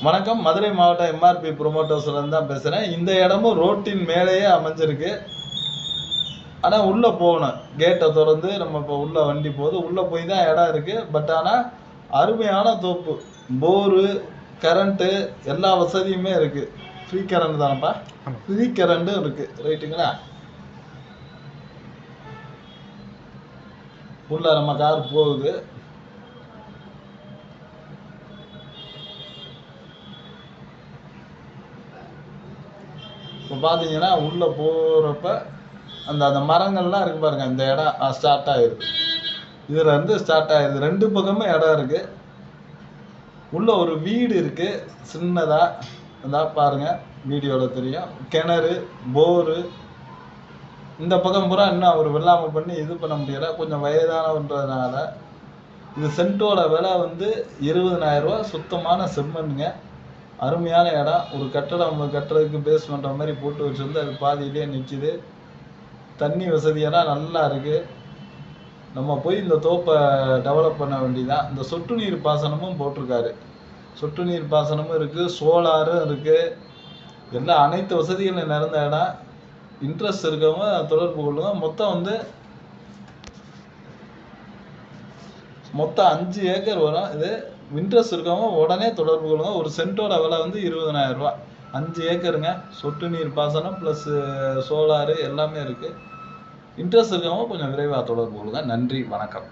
வணக்கம். மதுரை மாவட்ட எம்ஆர்பி ப்ரொமோட்டர்ஸ்ல இருந்து தான் பேசுறேன். இந்த இடமும் ரோட்டின் மேலேயே அமைஞ்சிருக்கு. ஆனா உள்ள போகணும். கேட்டை திறந்து நம்ம இப்போ உள்ள வண்டி போகுது. உள்ள போய் தான் இடம் இருக்கு. பட் ஆனா அருமையான தோப்பு. போரு, கரண்ட்டு எல்லா வசதியுமே இருக்கு. ஃப்ரீ கரண்ட் தானப்பா? ஃப்ரீ கரண்ட்டும் இருக்கு. ரைட்டுங்களா? உள்ள நம்ம கார் போகுது. இப்போ பார்த்தீங்கன்னா உள்ளே போகிறப்ப அந்த மரங்கள்லாம் இருக்கு பாருங்க. இந்த இடம் ஸ்டார்ட் ஆயிடுது. இதுல இருந்து ஸ்டார்ட் ஆயிடுது. ரெண்டு பக்கமும் இடம் இருக்கு. உள்ள ஒரு வீடு இருக்கு சின்னதா. பாருங்க, வீடியோல தெரியும். கிணறு, போரு. இந்த பக்கம் பூரா இன்னும் அவர் வெள்ளாமை பண்ணி இது பண்ண முடியல. கொஞ்சம் வயதானவன்றதுனால. இது சென்ட்டோட விலை வந்து 20,000 ரூபா. சுத்தமான செம்மண்ணுங்க. அருமையான இடம். ஒரு கட்டடம் கட்டுறதுக்கு பேஸ் பண்ற மாதிரி போட்டு வச்சிருந்து அது பாதியிலேயே நிற்கிது. தண்ணி வசதியெல்லாம் நல்லா இருக்கு. நம்ம போய் இந்த தோப்பை டெவலப் பண்ண வேண்டியதான். இந்த சொட்டு நீர் பாசனமும் போட்டிருக்காரு. சொட்டு நீர் பாசனமும் இருக்கு, சோலாரும் இருக்கு. எல்லா அனைத்து வசதிகளும் நிறைந்த இடம். இன்ட்ரெஸ்ட் இருக்கவங்க தொடர்பு கொள்ளுங்க. மொத்தம் 5 ஏக்கர் வரும். இது இன்ட்ரெஸ்ட் இருக்கவங்க உடனே தொடர்பு கொள்ளுங்க. ஒரு சென்ட்டோட விலை வந்து 20,000 ரூபா. 5 ஏக்கருங்க. சொட்டு நீர் பாசனம் ப்ளஸ் சோலாரு எல்லாமே இருக்கு. இன்ட்ரெஸ்ட் இருக்கவங்க கொஞ்சம் விரைவாக தொடர்பு கொள்ளுங்க. நன்றி, வணக்கம்.